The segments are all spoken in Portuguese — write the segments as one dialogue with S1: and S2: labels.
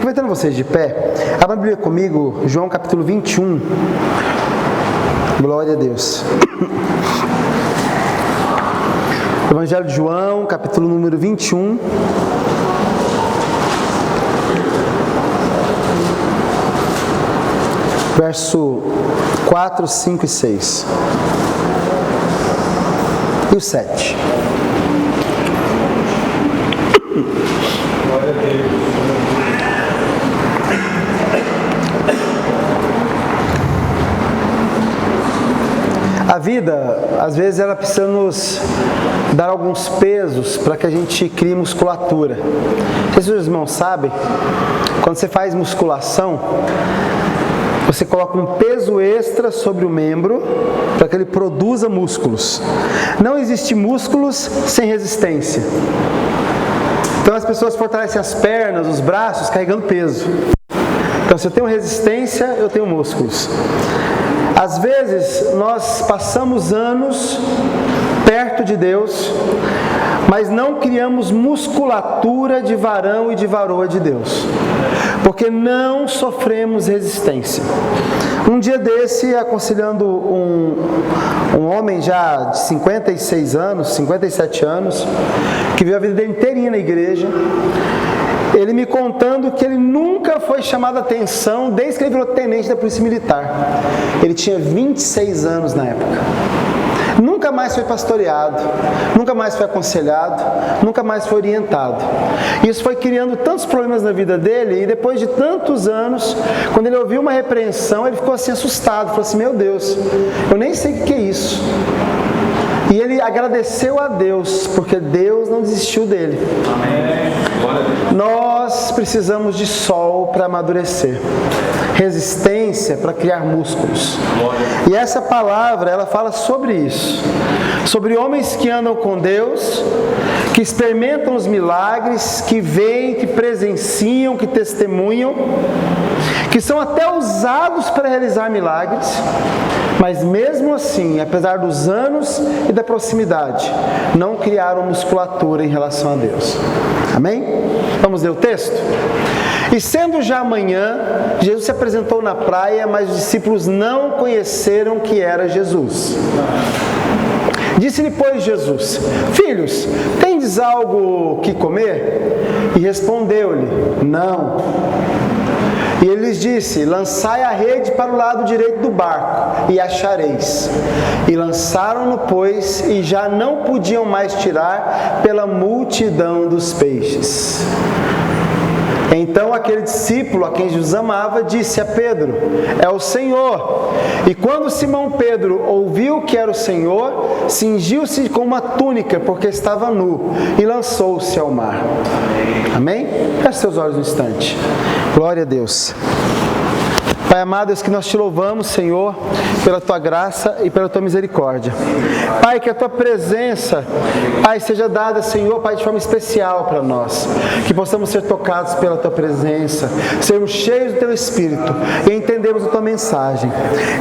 S1: Aproveitando vocês de pé, abra a Bíblia comigo, João capítulo 21. Glória a Deus. Evangelho de João, capítulo número 21. Verso 4, 5 e 6. E o 7.
S2: Glória a Deus.
S1: A vida, às vezes, ela precisa nos dar alguns pesos para que a gente crie musculatura. Não sei se os irmãos sabem, quando você faz musculação, você coloca um peso extra sobre o membro para que ele produza músculos. Não existe músculos sem resistência. Então as pessoas fortalecem as pernas, os braços, carregando peso. Então se eu tenho resistência, eu tenho músculos. Às vezes nós passamos anos perto de Deus, mas não criamos musculatura de varão e de varoa de Deus, porque não sofremos resistência. Um dia desse, aconselhando um homem já de 56 anos, 57 anos, que viu a vida dele inteirinha na igreja, ele me contando que ele nunca foi chamado a atenção desde que ele virou tenente da Polícia Militar. Ele tinha 26 anos na época. Nunca mais foi pastoreado, nunca mais foi aconselhado, nunca mais foi orientado. Isso foi criando tantos problemas na vida dele, e depois de tantos anos, quando ele ouviu uma repreensão, ele ficou assim assustado, falou assim: meu Deus, eu nem sei o que é isso. E ele agradeceu a Deus, porque Deus não desistiu dele.
S2: Amém.
S1: Nós precisamos de sol para amadurecer, resistência para criar músculos. E essa palavra, ela fala sobre isso, sobre homens que andam com Deus, que experimentam os milagres, que veem, que presenciam, que testemunham, que são até usados para realizar milagres, mas mesmo assim, apesar dos anos e da proximidade, não criaram musculatura em relação a Deus. Amém? Vamos ler o texto? E sendo já amanhã, Jesus se apresentou na praia, mas os discípulos não conheceram que era Jesus. Disse-lhe, pois, Jesus: filhos, tendes algo que comer? E respondeu-lhe: não. E ele lhes disse: lançai a rede para o lado direito do barco, e achareis. E lançaram-no, pois, e já não podiam mais tirar pela multidão dos peixes. Então aquele discípulo a quem Jesus amava disse a Pedro: é o Senhor. E quando Simão Pedro ouviu que era o Senhor, cingiu-se com uma túnica, porque estava nu, e lançou-se ao mar. Amém? Feche seus olhos um instante. Glória a Deus. Pai amado, Deus, que nós te louvamos, Senhor, pela tua graça e pela tua misericórdia. Pai, que a tua presença, Pai, seja dada, Senhor, Pai, de forma especial para nós. Que possamos ser tocados pela tua presença, sermos cheios do teu Espírito e entendemos a tua mensagem.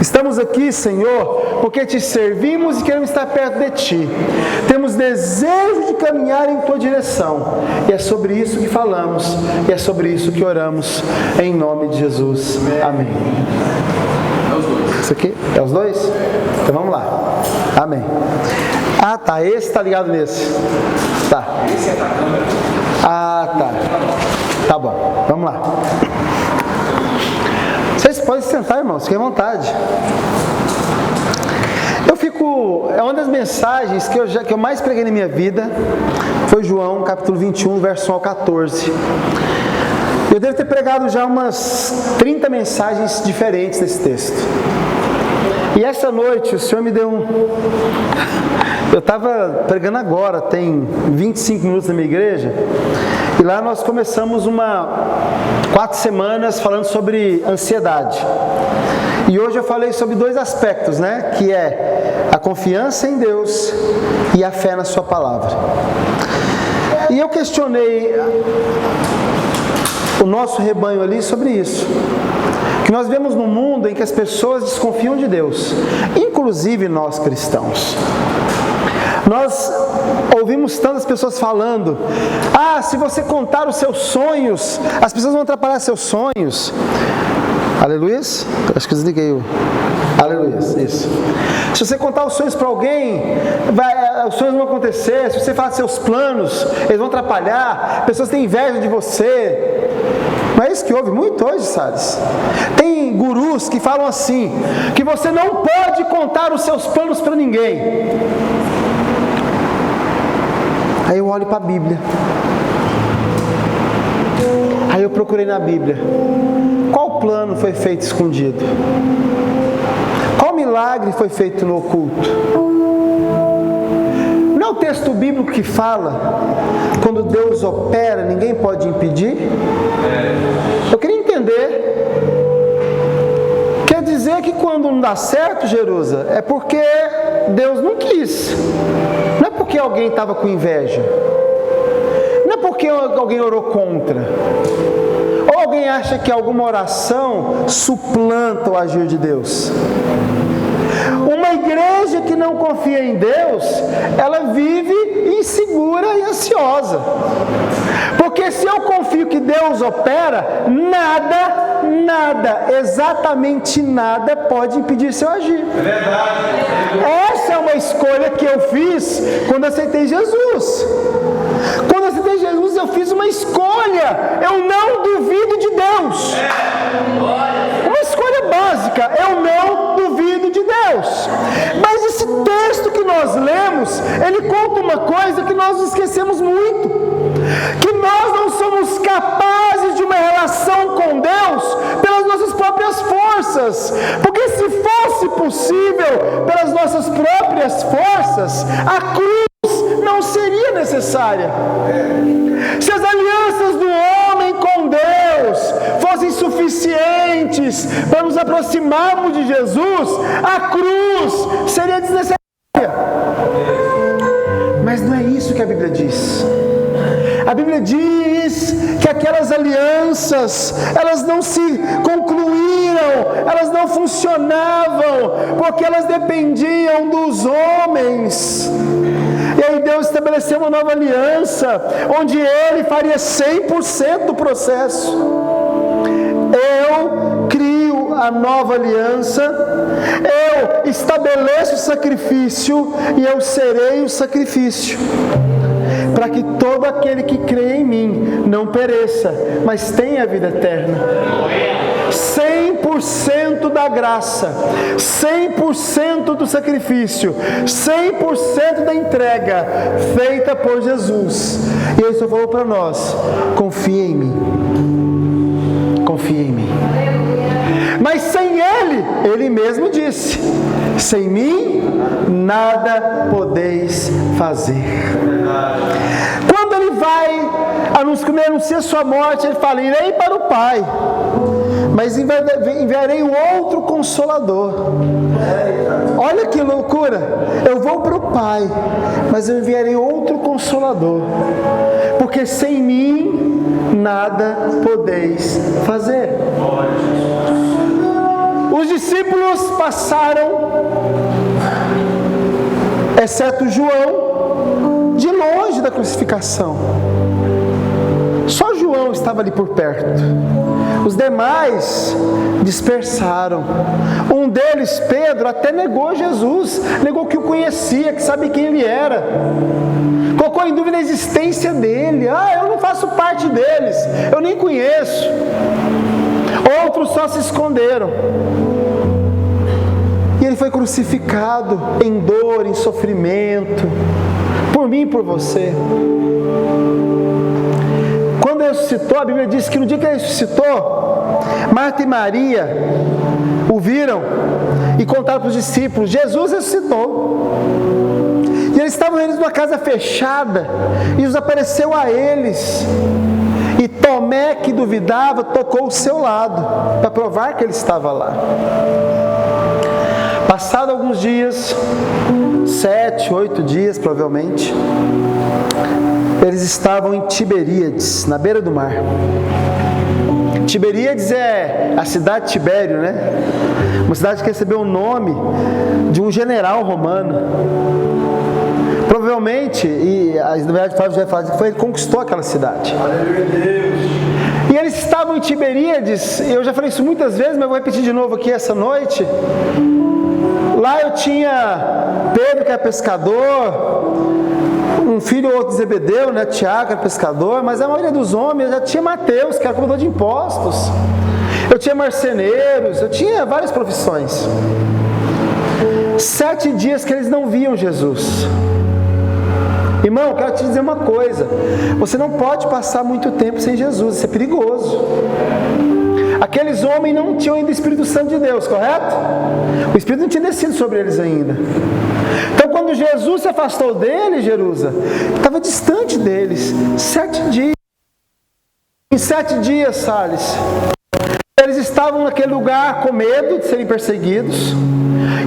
S1: Estamos aqui, Senhor, porque te servimos e queremos estar perto de ti. Temos desejo de caminhar em tua direção. E é sobre isso que falamos, e é sobre isso que oramos, em nome de Jesus. Amém. Isso aqui? É os dois? Então vamos lá. Amém. Ah, tá. Esse tá ligado nesse. Tá. Ah, tá. Tá bom. Vamos lá. Vocês podem sentar, irmãos. Fiquem à vontade. É uma das mensagens que eu mais preguei na minha vida. Foi João, capítulo 21, verso 1 ao 14. Eu devo ter pregado já umas 30 mensagens diferentes nesse texto. E essa noite o Senhor me deu Eu estava pregando agora, tem 25 minutos na minha igreja, e lá nós começamos 4 semanas falando sobre ansiedade. E hoje eu falei sobre 2 aspectos, né? Que é a confiança em Deus e a fé na sua palavra. E eu questionei o nosso rebanho ali sobre isso. Que nós vivemos num mundo em que as pessoas desconfiam de Deus, inclusive nós cristãos. Nós ouvimos tantas pessoas falando: se você contar os seus sonhos, as pessoas vão atrapalhar seus sonhos. Aleluias? Acho que eu desliguei o... Aleluias, isso. Se você contar os sonhos para alguém, os sonhos vão acontecer. Se você falar seus planos, eles vão atrapalhar. Pessoas têm inveja de você. Não é isso que houve muito hoje, Salles? Tem gurus que falam assim, que você não pode contar os seus planos para ninguém. Aí eu olho para a Bíblia. Aí eu procurei na Bíblia. Qual plano foi feito escondido? Qual milagre foi feito no oculto? Não é o texto bíblico que fala: quando Deus opera, ninguém pode impedir? Eu queria entender. Quer dizer que quando não dá certo, Jerusa, é porque Deus não quis. Não é porque alguém estava com inveja. Não é porque alguém orou contra. Ou alguém acha que alguma oração suplanta o agir de Deus. Uma igreja que não confia em Deus, ela vive insegura e ansiosa. Porque se eu confio que Deus opera, nada, exatamente nada pode impedir seu agir.
S2: É verdade.
S1: Essa é uma escolha que eu fiz quando aceitei Jesus. Quando eu aceitei Jesus, eu fiz uma escolha. Eu não duvido de Deus. Uma escolha básica. Eu não duvido de Deus. Mas esse texto que nós lemos, ele conta uma coisa que nós esquecemos muito. Que nós não somos capazes de uma relação com Deus pelas nossas próprias forças. Porque se fosse possível pelas nossas próprias forças, a cruz não seria necessária. Se as alianças do homem com Deus fossem suficientes para nos aproximarmos de Jesus, a cruz seria desnecessária. Mas não é isso que a Bíblia diz. A Bíblia diz que aquelas alianças, elas não se concluíram, elas não funcionavam, porque elas dependiam dos homens. E aí Deus estabeleceu uma nova aliança, onde Ele faria 100% do processo. Eu crio a nova aliança, eu estabeleço o sacrifício e eu serei o sacrifício, para que todo aquele que crê em mim não pereça, mas tenha a vida eterna. 100% da graça, 100% do sacrifício, 100% da entrega feita por Jesus. E Ele só falou para nós: confia em mim, confia em mim. Mas sem Ele, Ele mesmo disse: sem mim nada podeis fazer. Quando Ele vai anuncia sua morte, Ele fala: irei para o Pai, mas enviarei um outro Consolador. Olha que loucura! Eu vou para o Pai, mas eu enviarei outro Consolador, porque sem mim nada podeis fazer. Os discípulos passaram, exceto João, de longe da crucificação. Só João estava ali por perto. Os demais dispersaram. Um deles, Pedro, até negou Jesus, negou que o conhecia, que sabe quem ele era. Colocou em dúvida a existência dele. Eu não faço parte deles, eu nem conheço. Outros só se esconderam. E ele foi crucificado em dor, em sofrimento, por mim e por você. Quando ele ressuscitou, a Bíblia diz que no dia que ele ressuscitou, Marta e Maria o viram e contaram para os discípulos: Jesus ressuscitou. E eles estavam reunidos numa casa fechada, e Jesus apareceu a eles. E Tomé, que duvidava, tocou o seu lado, para provar que ele estava lá. Passado alguns dias, 7, 8 dias provavelmente, eles estavam em Tiberíades, na beira do mar. Tiberíades é a cidade de Tibério, né? Uma cidade que recebeu o nome de um general romano. Provavelmente, e na verdade Flávio já vai falar que ele conquistou aquela cidade. E eles estavam em Tiberíades, eu já falei isso muitas vezes, mas vou repetir de novo aqui essa noite. Lá eu tinha Pedro, que é pescador, um filho ou outro de Zebedeu, né? Tiago, era pescador, mas a maioria dos homens, já tinha Mateus, que era cobrador de impostos. Eu tinha marceneiros, eu tinha várias profissões. 7 dias que eles não viam Jesus. Irmão, eu quero te dizer uma coisa: você não pode passar muito tempo sem Jesus, isso é perigoso. Aqueles homens não tinham ainda o Espírito Santo de Deus, correto? O Espírito não tinha descido sobre eles ainda. Então, quando Jesus se afastou deles, Jerusalém estava distante deles. 7 dias. Em 7 dias, Salles, eles estavam naquele lugar com medo de serem perseguidos.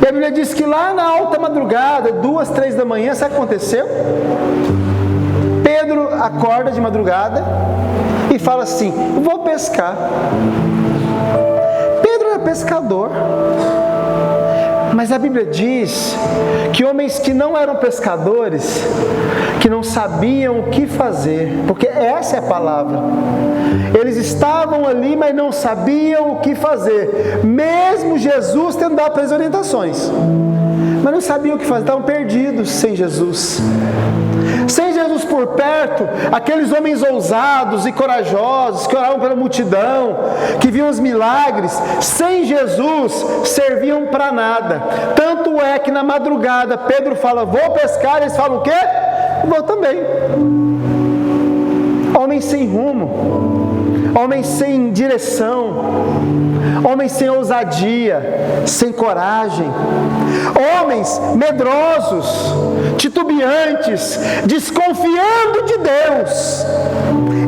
S1: E a Bíblia diz que lá na alta madrugada, 2, 3 da manhã, sabe o que aconteceu? Pedro acorda de madrugada e fala assim: vou pescar. Pedro era pescador, mas a Bíblia diz que homens que não eram pescadores, que não sabiam o que fazer, porque essa é a palavra, eles estavam ali, mas não sabiam o que fazer, mesmo Jesus tendo dado para eles orientações, mas não sabiam o que fazer, estavam perdidos sem Jesus. Sem Jesus por perto, aqueles homens ousados e corajosos, que oravam pela multidão, que viam os milagres, sem Jesus, serviam para nada. Tanto é que na madrugada, Pedro fala: vou pescar, eles falam o quê? Vou também. Homens sem rumo, homens sem direção, homens sem ousadia, sem coragem, homens medrosos, titubeantes, desconfiando de Deus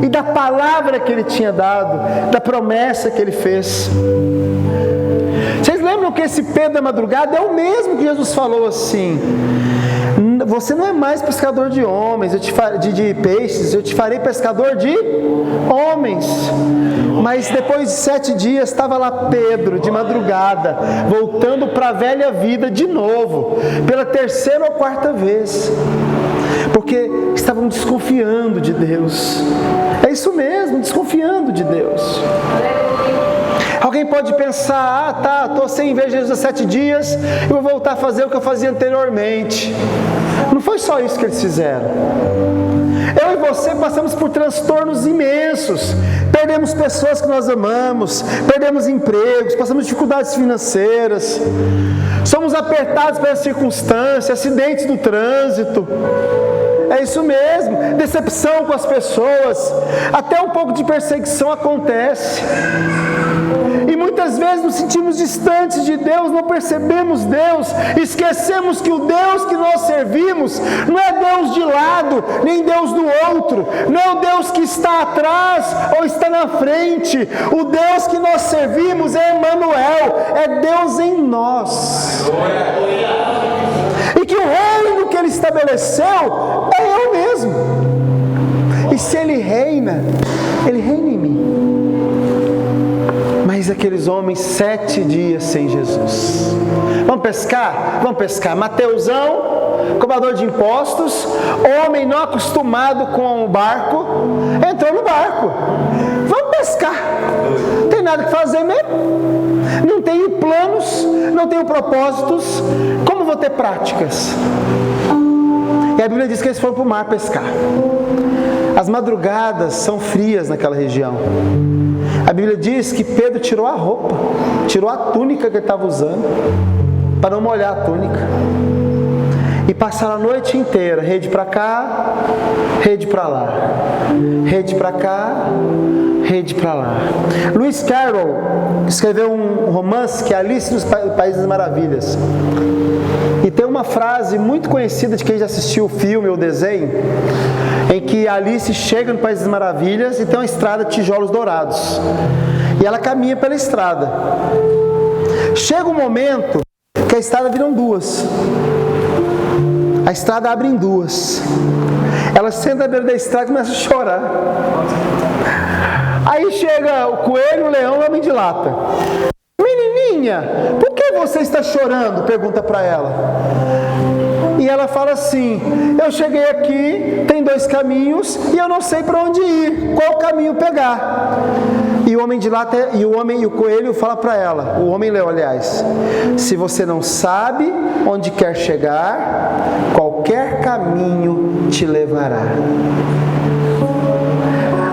S1: e da palavra que Ele tinha dado, da promessa que Ele fez. Vocês lembram que esse Pedro da madrugada é o mesmo que Jesus falou assim: você não é mais pescador de homens, de peixes, eu te farei pescador de homens. Mas depois de 7 dias estava lá Pedro de madrugada, voltando para a velha vida de novo, pela 3ª ou 4ª vez, porque estavam desconfiando de Deus. É isso mesmo, desconfiando de Deus. Alguém pode pensar: estou sem ver Jesus há 7 dias, eu vou voltar a fazer o que eu fazia anteriormente. Não foi só isso que eles fizeram. Eu e você passamos por transtornos imensos, perdemos pessoas que nós amamos, perdemos empregos, passamos dificuldades financeiras, somos apertados pelas circunstâncias, acidentes no trânsito. É isso mesmo, decepção com as pessoas, até um pouco de perseguição acontece. E muitas vezes nos sentimos distantes de Deus, não percebemos Deus, esquecemos que o Deus que nós servimos não é Deus de lado, nem Deus do outro, não é o Deus que está atrás ou está na frente. O Deus que nós servimos é Emmanuel, é Deus em nós. E que o reino que Ele estabeleceu é eu mesmo. E se Ele reina em mim. Mas aqueles homens 7 dias sem Jesus. Vamos pescar? Vamos pescar. Mateusão, cobrador de impostos, homem não acostumado com o barco, entrou no barco. Vamos pescar. Não tem nada que fazer mesmo. Não tenho planos, não tenho propósitos. Como vou ter práticas? E a Bíblia diz que eles foram para o mar pescar. As madrugadas são frias naquela região. A Bíblia diz que Pedro tirou a roupa, tirou a túnica que ele estava usando, para não molhar a túnica. E passaram a noite inteira, rede para cá, rede para lá, rede para cá, rede para lá. Lewis Carroll escreveu um romance que é Alice nos Países das Maravilhas. E tem uma frase muito conhecida de quem já assistiu o filme ou o desenho, em que Alice chega no País das Maravilhas e tem uma estrada de tijolos dourados. E ela caminha pela estrada. Chega um momento que a estrada vira 2. A estrada abre em 2. Ela senta à beira da estrada e começa a chorar. Aí chega o coelho, o leão e o homem de lata. Menininha, por que você está chorando? Pergunta para ela. E ela fala assim: eu cheguei aqui, tem 2 caminhos e eu não sei para onde ir, qual caminho pegar. E o homem de lá, e o coelho fala para ela, o homem leão, aliás: se você não sabe onde quer chegar, qualquer caminho te levará.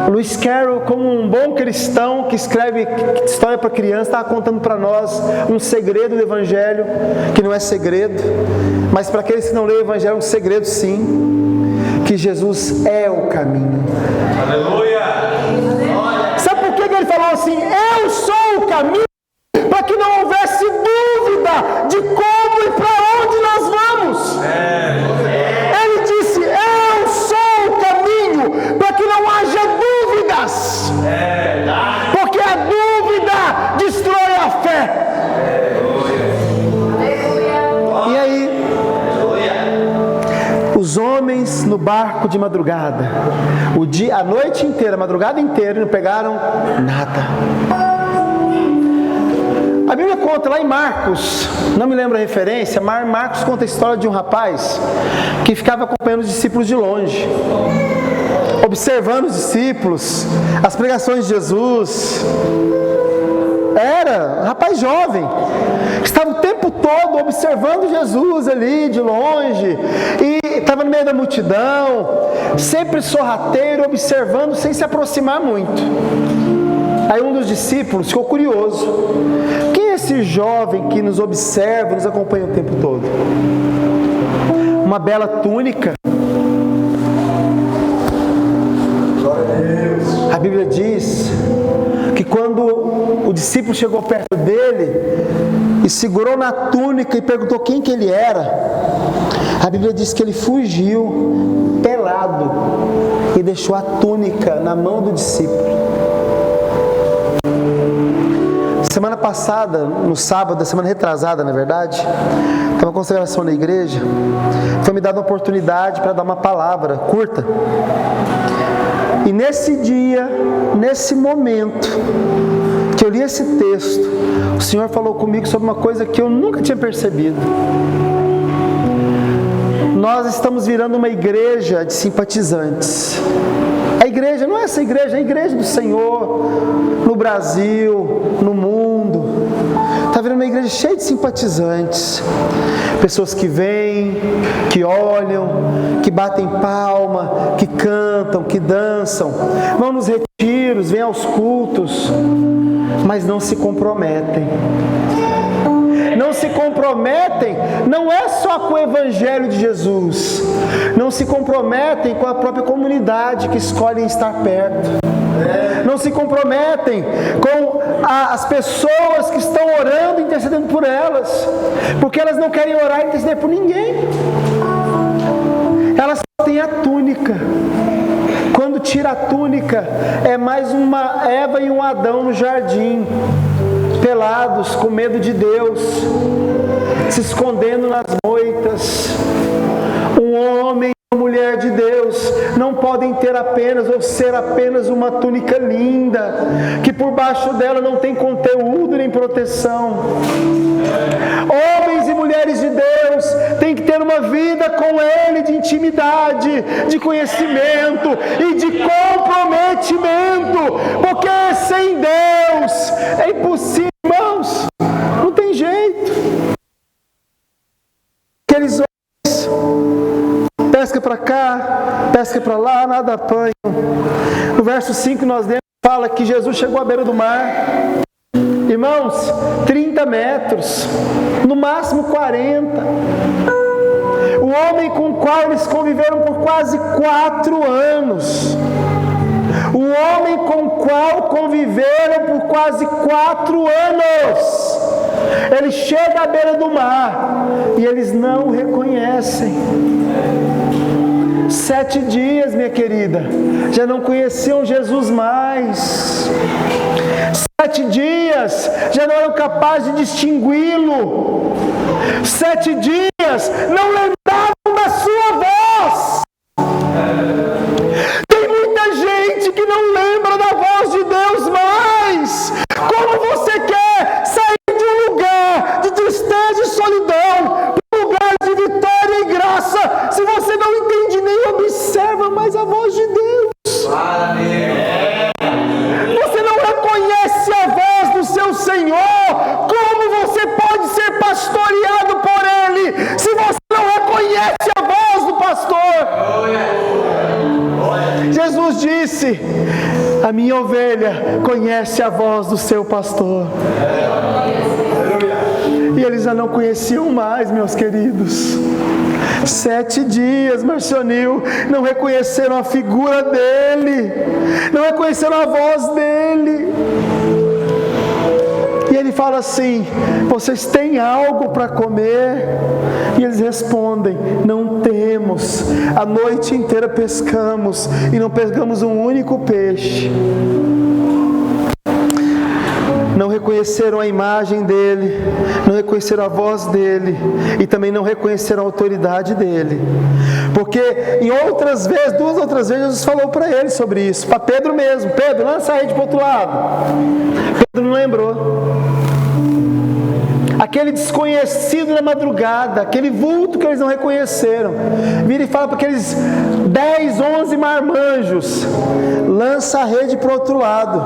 S1: Lewis Carroll, como um bom cristão que escreve história para criança, estava contando para nós um segredo do Evangelho, que não é segredo, mas para aqueles que não leem o Evangelho é um segredo sim, que Jesus é o caminho. Aleluia! Sabe por que ele falou assim: eu sou o caminho? Para que não houvesse dúvida de como e para onde nós vamos. Ele disse: eu sou o caminho, para que não haja dúvidas. Porque a dúvida destrói a fé. E aí, os homens no barco de madrugada, a noite inteira, a madrugada inteira, não pegaram nada. A Bíblia conta lá em Marcos, não me lembro a referência, mas Marcos conta a história de um rapaz que ficava acompanhando os discípulos de longe, observando os discípulos, as pregações de Jesus. Era um rapaz jovem, estava o tempo todo observando Jesus ali de longe, e estava no meio da multidão, sempre sorrateiro, observando sem se aproximar muito. Aí um dos discípulos ficou curioso: quem é esse jovem que nos observa, nos acompanha o tempo todo? Uma bela túnica. A Bíblia diz que quando o discípulo chegou perto dele e segurou na túnica e perguntou quem que ele era, a Bíblia diz que ele fugiu pelado e deixou a túnica na mão do discípulo. Semana passada, no sábado, semana retrasada, na verdade, estava uma consagração na igreja, foi me dada uma oportunidade para dar uma palavra curta. E nesse dia, nesse momento que eu li esse texto, o Senhor falou comigo sobre uma coisa que eu nunca tinha percebido. Nós estamos virando uma igreja de simpatizantes. A igreja não é essa igreja, é a igreja do Senhor, no Brasil, no mundo. Está virando uma igreja cheia de simpatizantes. Pessoas que vêm, que olham, que batem palma, que cantam, que dançam, vão nos retiros, vêm aos cultos, mas não se comprometem. Não se comprometem, não é só com o Evangelho de Jesus, não se comprometem com a própria comunidade que escolhem estar perto, não se comprometem com as pessoas que estão orando e intercedendo por elas, porque elas não querem orar e interceder por ninguém. Elas só têm a túnica. Quando tira a túnica, é mais uma Eva e um Adão no jardim, pelados, com medo de Deus, se escondendo nas moitas. Um homem e uma mulher de Deus não podem ter apenas ou ser apenas uma túnica linda, que por baixo dela não tem conteúdo nem proteção. Homens e mulheres de Deus têm que ter uma vida com Ele de intimidade, de conhecimento e de comprometimento, porque sem Deus é impossível, irmãos, não tem jeito. Aqueles homens, pesca para cá, pesca para lá, nada apanham. No verso 5 nós lemos, fala que Jesus chegou à beira do mar. Irmãos, 30 metros, no máximo 40. O homem com o qual eles conviveram por quase 4 anos. O homem com o qual conviveram por quase 4 anos. Ele chega à beira do mar e eles não o reconhecem. 7 dias, minha querida, já não conheciam Jesus mais. 7 dias, já não eram capazes de distingui-lo. 7 dias, não lembravam da sua voz. Tem muita gente que não lembra da voz de Deus mais. Como você quer sair de um lugar de tristeza e solidão para um lugar de vitória e graça disse: a minha ovelha conhece a voz do seu pastor. E eles já não conheciam mais, meus queridos. 7 dias, Marcionil, não reconheceram a figura dele, não reconheceram a voz dele. E ele fala assim: vocês têm algo para comer? E eles respondem: não temos. A noite inteira pescamos e não pegamos um único peixe. Não reconheceram a imagem dele, não reconheceram a voz dele e também não reconheceram a autoridade dele. Porque em outras vezes, 2 outras vezes, Jesus falou para ele sobre isso, para Pedro mesmo: Pedro, lança a rede para o outro lado. Pedro não lembrou. Aquele desconhecido na madrugada, aquele vulto que eles não reconheceram, vira e fala para aqueles 10, 11 marmanjos: lança a rede para o outro lado.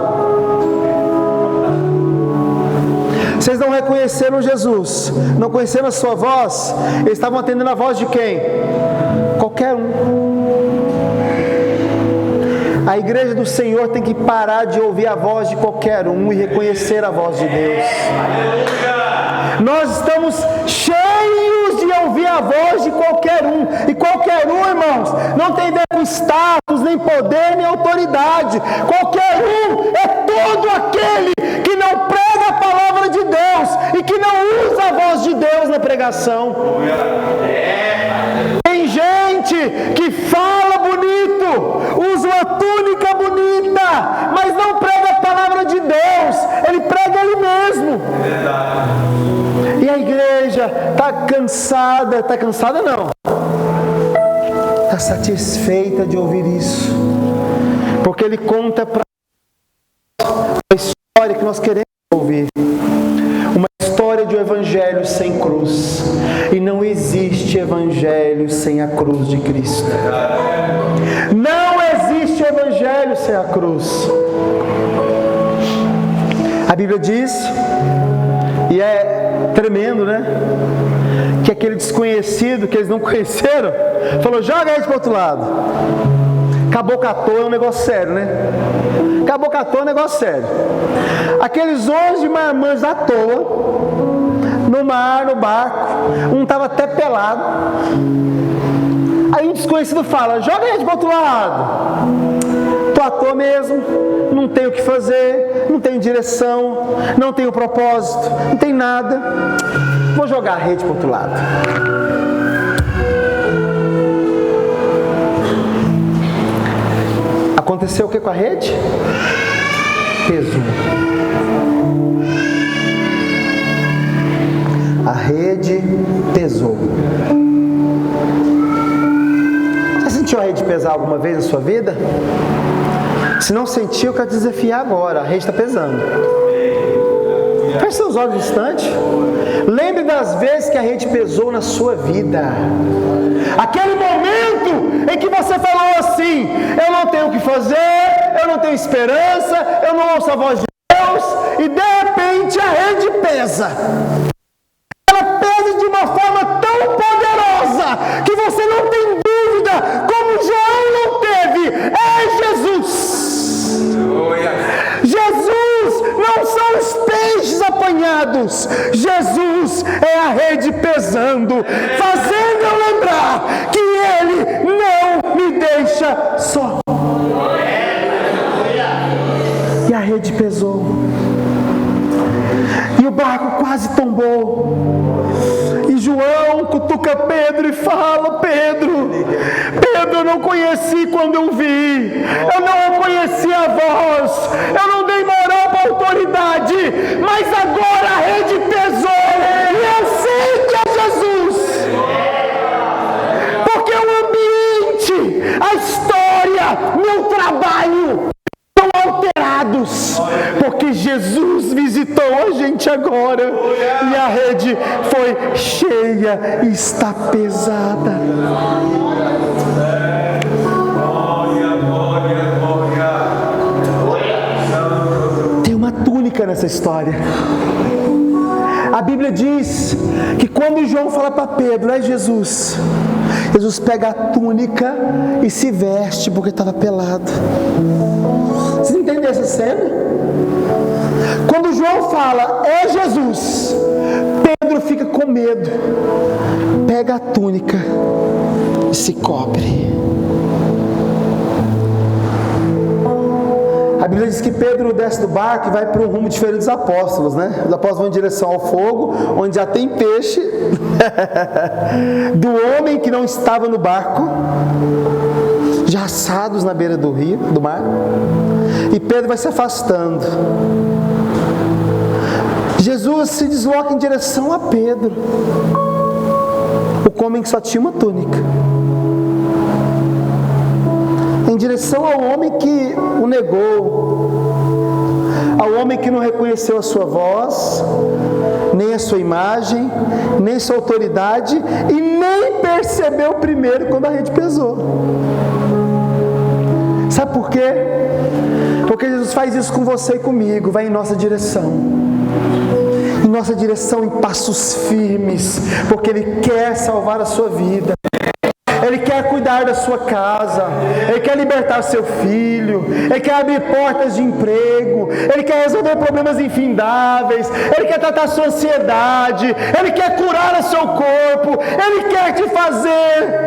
S1: Vocês não reconheceram Jesus, não conheceram a sua voz. Eles estavam atendendo a voz de quem? Qualquer um. A igreja do Senhor tem que parar de ouvir a voz de qualquer um e reconhecer a voz de Deus. Nós estamos cheios de ouvir a voz de qualquer um. E qualquer um, irmãos, não tem a ver com status, nem poder, nem autoridade. Qualquer um é todo aquele que não prega a palavra de Deus e que não usa a voz de Deus na pregação. Tem gente que fala bonito, usa uma túnica bonita, mas não prega a palavra de Deus, ele prega ele mesmo. E a igreja está cansada não, está satisfeita de ouvir isso, porque ele conta para a história que nós queremos ouvir, uma história de um evangelho sem cruz. E não existe evangelho sem a cruz de Cristo. Não existe evangelho sem a cruz. A Bíblia diz, e é tremendo, né? Que aquele desconhecido que eles não conheceram falou: joga eles para o outro lado. Caboclo à toa é um negócio sério, né? Caboclo à toa é um negócio sério. Aqueles 11 marmanjos à toa, no mar, no barco, um estava até pelado. Aí um desconhecido fala: joga ele para o outro lado. Estou à toa mesmo, não tenho o que fazer, não tenho direção, não tenho propósito, não tem nada. Vou jogar a rede para o outro lado. Aconteceu o que com a rede? Pesou. A rede pesou. Você sentiu a rede pesar alguma vez na sua vida? Se não sentiu, eu quero te desafiar agora. A rede está pesando. Feche seus olhos um instante. Lembre das vezes que a rede pesou na sua vida. Aquele momento em que você falou assim: eu não tenho o que fazer, eu não tenho esperança, eu não ouço a voz de Deus, e de repente a rede pesa. Ela pesa de uma forma tão poderosa que você não tem dúvida, como João não teve: é Jesus. Jesus não são os peixes apanhados, Jesus é a rede pesando, fazendo eu lembrar que Ele não me deixa só. E a rede pesou, e o barco quase tombou. E João cutuca Pedro e fala: Pedro, eu não conheci quando eu vi, eu não reconheci a voz, eu não dei moral para a autoridade, mas agora a rede pesou e eu sei que é Jesus, porque o ambiente, a história, meu trabalho estão alterados, porque Jesus visitou a gente agora e a rede foi cheia e está pesada. Tem uma túnica nessa história. A Bíblia diz que quando João fala para Pedro: é Jesus, Jesus pega a túnica e se veste porque estava pelado. Vocês entendem essa cena? Quando João fala, é Jesus, Pedro fica com medo, pega a túnica e se cobre. A Bíblia diz que Pedro desce do barco e vai para um rumo diferente dos apóstolos, né? Os apóstolos vão em direção ao fogo, onde já tem peixe, do homem que não estava no barco, já assados na beira do rio, do mar, e Pedro vai se afastando. Jesus se desloca em direção a Pedro, o homem que só tinha uma túnica, em direção ao homem que o negou, ao homem que não reconheceu a sua voz, nem a sua imagem, nem sua autoridade, e nem percebeu primeiro quando a rede pesou. Sabe por quê? Porque Jesus faz isso com você e comigo, vai em nossa direção, em passos firmes, porque Ele quer salvar a sua vida, Ele quer cuidar da sua casa, Ele quer libertar seu filho, Ele quer abrir portas de emprego, Ele quer resolver problemas infindáveis, Ele quer tratar a sua ansiedade, Ele quer curar o seu corpo, Ele quer te fazer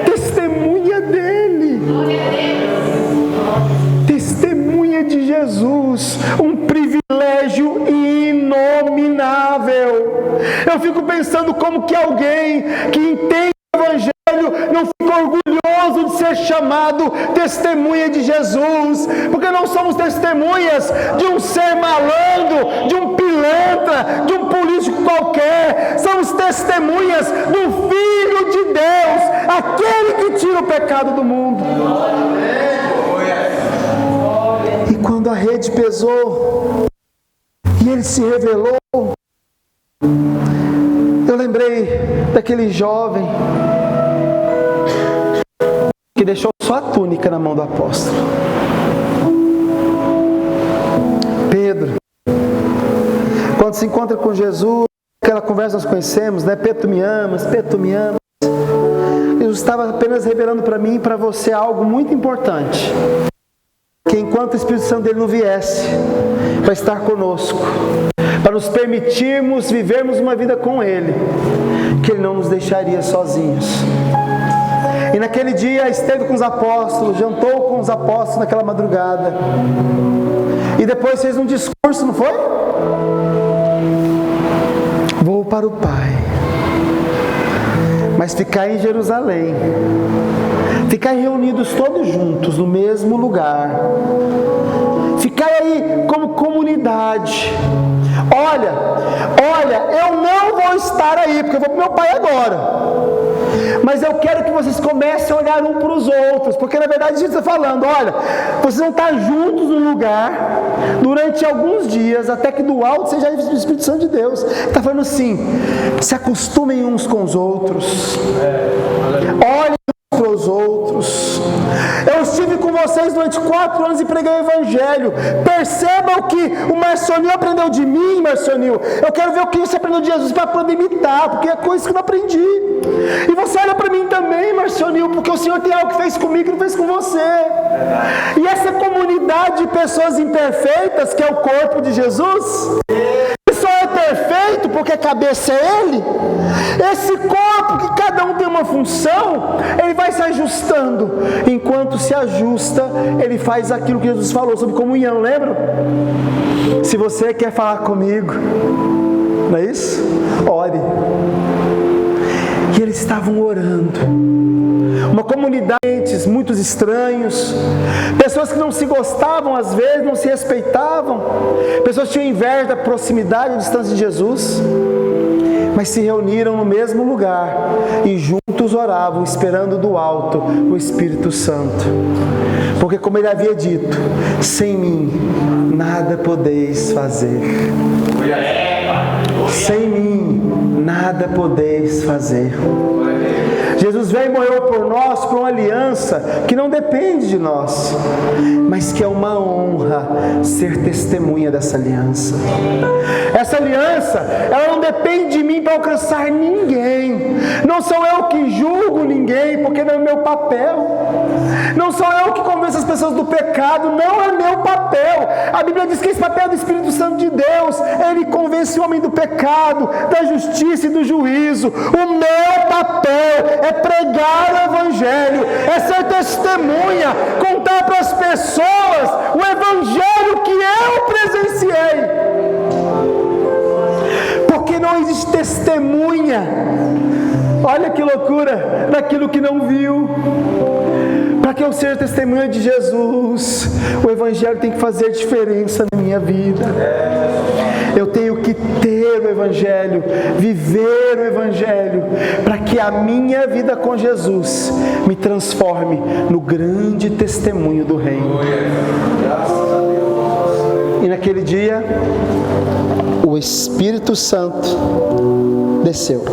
S1: testemunha dEle, testemunha de Jesus, um privilégio inominável. Eu fico pensando como que alguém que entende o Evangelho não fica orgulhoso de ser chamado testemunha de Jesus, porque não somos testemunhas de um ser malandro, de um pilantra, de um político qualquer, somos testemunhas do Filho de Deus, aquele que tira o pecado do mundo. E quando a rede pesou e Ele se revelou, eu lembrei daquele jovem que deixou só a túnica na mão do apóstolo. Pedro, quando se encontra com Jesus, aquela conversa nós conhecemos, né? Pedro, tu me amas, Pedro, tu me amas. Jesus estava apenas revelando para mim e para você algo muito importante, que enquanto o Espírito Santo dele não viesse para estar conosco, para nos permitirmos vivermos uma vida com Ele, que Ele não nos deixaria sozinhos. E naquele dia esteve com os apóstolos, jantou com os apóstolos naquela madrugada, e depois fez um discurso, não foi? Vou para o Pai, mas ficar em Jerusalém, ficar reunidos todos juntos no mesmo lugar, ficar aí como comunidade. Olha, eu não vou estar aí, porque eu vou para o meu Pai agora, mas eu quero que vocês comecem a olhar um para os outros, porque na verdade a gente está falando, olha, vocês vão estar juntos num lugar, durante alguns dias, até que do alto seja o Espírito Santo de Deus. Está falando assim, se acostumem uns com os outros, olhem uns para os outros. Eu estive com vocês durante 4 anos e preguei o Evangelho. Perceba o que o Marcionil aprendeu de mim, Marcionil. Eu quero ver o que você aprendeu de Jesus para poder imitar, porque é coisa que eu não aprendi. E você olha para mim também, Marcionil, porque o Senhor tem algo que fez comigo que não fez com você. E essa comunidade de pessoas imperfeitas, que é o corpo de Jesus, só é perfeito porque a cabeça é Ele. Esse corpo, que cada um tem uma função, ele vai se ajustando. Enquanto se ajusta, ele faz aquilo que Jesus falou sobre comunhão, lembra? Se você quer falar comigo, não é isso? Ore. E eles estavam orando. Uma comunidade, muitos estranhos, pessoas que não se gostavam às vezes, não se respeitavam, pessoas que tinham inveja da proximidade e distância de Jesus, mas se reuniram no mesmo lugar e juntos oravam, esperando do alto o Espírito Santo. Porque como ele havia dito, sem mim nada podeis fazer. Sem mim nada podeis fazer. Jesus veio e morreu por nós, por uma aliança que não depende de nós, mas que é uma honra ser testemunha dessa aliança. Essa aliança, ela não depende de mim para alcançar ninguém. Não sou eu que julgo ninguém, porque não é meu papel. Não sou eu que convenço as pessoas do pecado, não é meu papel. A Bíblia diz que esse papel é do Espírito Santo de Deus. Ele convence o homem do pecado, da justiça e do juízo. O meu papel é pregar o Evangelho, é ser testemunha, contar para as pessoas o Evangelho que eu presenciei. Porque não existe testemunha, olha que loucura, daquilo que não viu. Para que eu seja testemunha de Jesus, o Evangelho tem que fazer diferença na minha vida. Eu tenho que ter o Evangelho, viver o Evangelho, para que a minha vida com Jesus me transforme no grande testemunho do Reino. E naquele dia, o Espírito Santo desceu.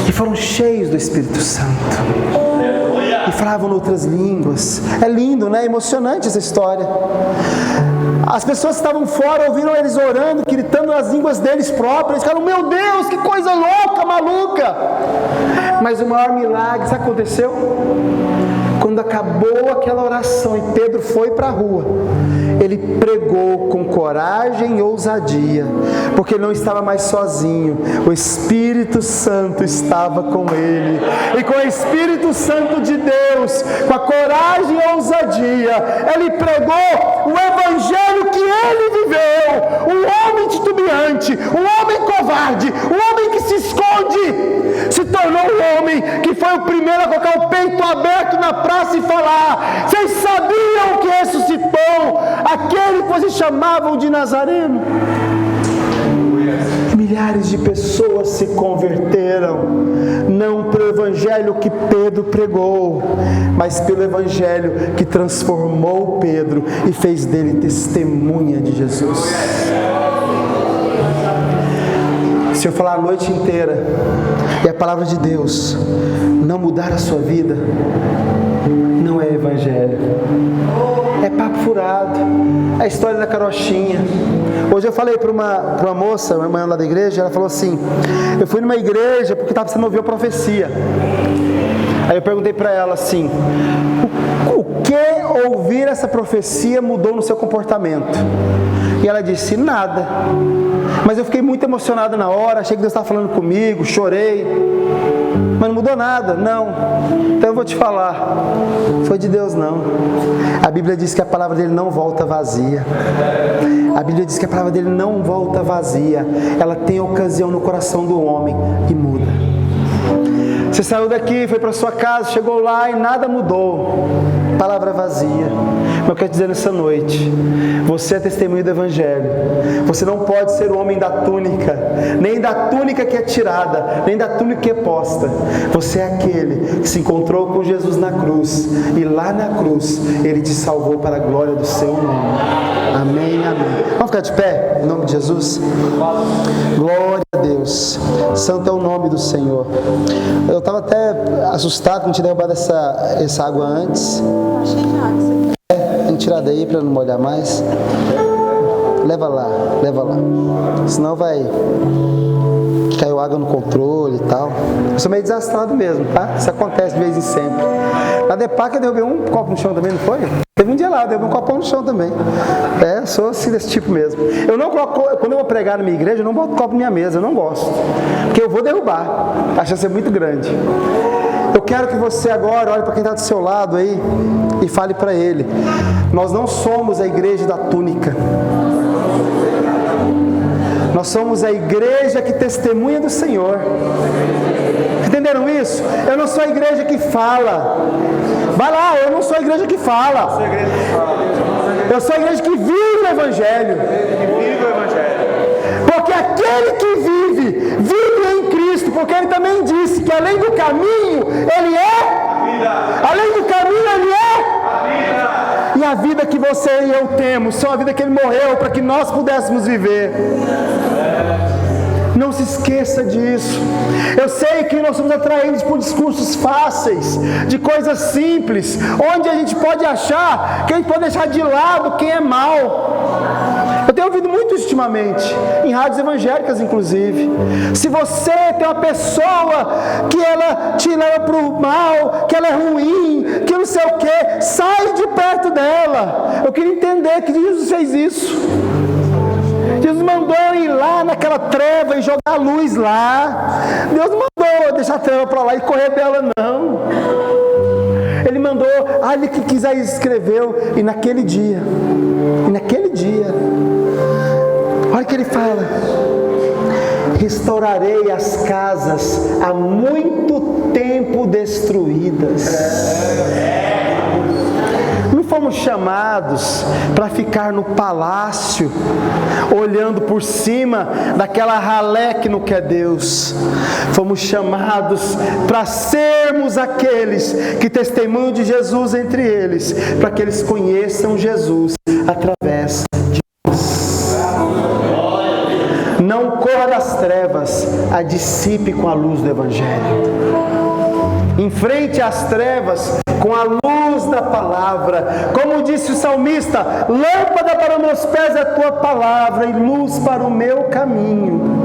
S1: E foram cheios do Espírito Santo. E falavam em outras línguas. É lindo, né? É emocionante essa história. As pessoas que estavam fora ouviram eles orando, gritando nas línguas deles próprios. Falaram: meu Deus, que coisa louca, maluca! Mas o maior milagre, sabe o que aconteceu? Quando acabou aquela oração e Pedro foi para a rua, ele pregou com coragem e ousadia, porque não estava mais sozinho, o Espírito Santo estava com ele, e com o Espírito Santo de Deus, com a coragem e ousadia, ele pregou o Evangelho que ele viveu. Um homem titubeante, um homem covarde, um homem que se esconde, se tornou um homem que foi o primeiro a colocar o peito aberto na praça e falar: vocês sabiam que ressuscitou aquele que vocês chamavam de Nazareno? Milhares de pessoas se converteram, não pelo Evangelho que Pedro pregou, mas pelo Evangelho que transformou Pedro e fez dele testemunha de Jesus. Se eu falar a noite inteira e a palavra de Deus não mudar a sua vida, não é Evangelho, é papo furado, é a história da carochinha. Hoje eu falei para uma moça, uma irmã lá da igreja, ela falou assim: eu fui numa igreja porque estava precisando ouvir a profecia. Aí eu perguntei para ela assim: o que ouvir essa profecia mudou no seu comportamento? E ela disse: nada. Mas eu fiquei muito emocionada na hora, achei que Deus estava falando comigo, chorei, mas não mudou nada. Não. Então eu vou te falar, foi de Deus não. A Bíblia diz que a palavra dele não volta vazia. A Bíblia diz que a palavra dele não volta vazia. Ela tem ocasião no coração do homem e muda. Você saiu daqui, foi para sua casa, chegou lá e nada mudou. Palavra vazia. Mas eu quero dizer nessa noite, você é testemunho do Evangelho. Você não pode ser o homem da túnica, nem da túnica que é tirada, nem da túnica que é posta. Você é aquele que se encontrou com Jesus na cruz, e lá na cruz Ele te salvou para a glória do seu nome. Amém, amém. Vamos ficar de pé, em nome de Jesus? Glória a Deus. Santo é o nome do Senhor. Eu estava até assustado com não ter derrubado essa água antes.
S2: Achei já que você...
S1: Tem que tirar daí para não molhar mais. Leva lá. Senão vai... Caiu água no controle e tal. Eu sou meio desastrado mesmo, tá? Isso acontece de vez em sempre. Na Depac eu derrubei um copo no chão também, não foi? Teve um dia lá, eu derrubei um copão no chão também. Sou assim desse tipo mesmo. Eu não coloco, quando eu vou pregar na minha igreja, eu não boto copo na minha mesa, eu não gosto. Porque eu vou derrubar. A chance é muito grande. Eu quero que você agora olhe para quem está do seu lado aí e fale para ele: nós não somos a igreja da túnica. Nós somos a igreja que testemunha do Senhor. Entenderam isso? Eu não sou a igreja que fala. Vai lá, eu não sou a igreja que fala. Eu sou a igreja que vive o Evangelho. Porque aquele que vive em Cristo. Porque Ele também disse que além do caminho, Ele é. Além do caminho, Ele é. E a vida que você e eu temos, só a vida que Ele morreu para que nós pudéssemos viver. Não se esqueça disso. Eu sei que nós somos atraídos por discursos fáceis, de coisas simples, onde a gente pode achar que a gente pode deixar de lado quem é mal. Eu tenho ouvido muito ultimamente, em rádios evangélicas inclusive. Se você tem uma pessoa que ela te leva para o mal, que ela é ruim, que não sei o que, sai de perto dela. Eu queria entender que Jesus fez isso. Jesus mandou ir lá naquela treva e jogar a luz lá. Deus não mandou deixar a treva para lá e correr dela, não. Ele mandou, olha o que Isaías escreveu, e naquele dia, olha o que ele fala: restaurarei as casas há muito tempo destruídas. Não fomos chamados para ficar no palácio, olhando por cima daquela ralé que não quer Deus. Fomos chamados para sermos aqueles que testemunham de Jesus entre eles, para que eles conheçam Jesus através de nós. Não corra das trevas, a dissipe com a luz do Evangelho. Enfrente as trevas com a luz da palavra. Como disse o salmista: lâmpada para os meus pés é a tua palavra e luz para o meu caminho.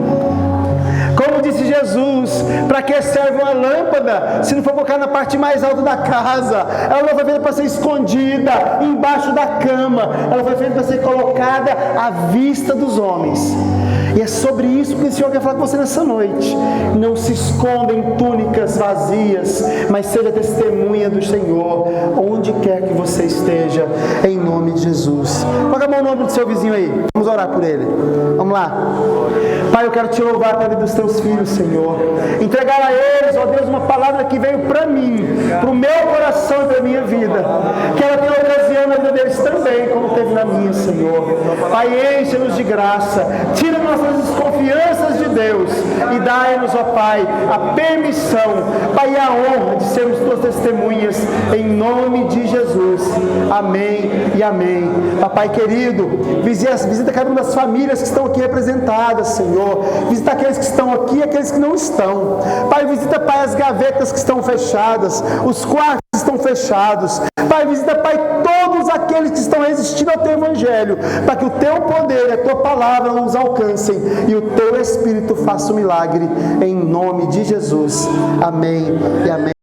S1: Como disse Jesus, para que serve uma lâmpada se não for colocar na parte mais alta da casa? Ela não foi feita para ser escondida embaixo da cama, ela foi feita para ser colocada à vista dos homens. E é sobre isso que o Senhor quer falar com você nessa noite. Não se esconda em túnicas vazias, mas seja testemunha do Senhor onde quer que você esteja, em nome de Jesus. Coloca a mão no ombro do seu vizinho aí, vamos orar por ele. Vamos lá. Pai, eu quero te louvar pela vida dos teus filhos, Senhor. Entregar a eles, ó Deus, uma palavra que veio para mim, para o meu coração e para a minha vida. Que ela tenha ocasião na vida deles também, como teve na minha, Senhor. Pai, enche-nos de graça, tira nossas desconfianças de Deus e dai-nos, ó Pai, a permissão, Pai, e a honra de sermos tuas testemunhas, em nome de Jesus. Amém e amém. Papai querido, visita cada uma das famílias que estão aqui representadas, Senhor. Visita aqueles que estão aqui e aqueles que não estão. Pai, visita, Pai, as gavetas que estão fechadas, os quartos que estão fechados. Pai, visita, Pai, todos aqueles que estão resistindo ao teu evangelho, para que o teu poder e a tua palavra nos alcancem e o teu Espírito faça um milagre, em nome de Jesus. Amém e amém.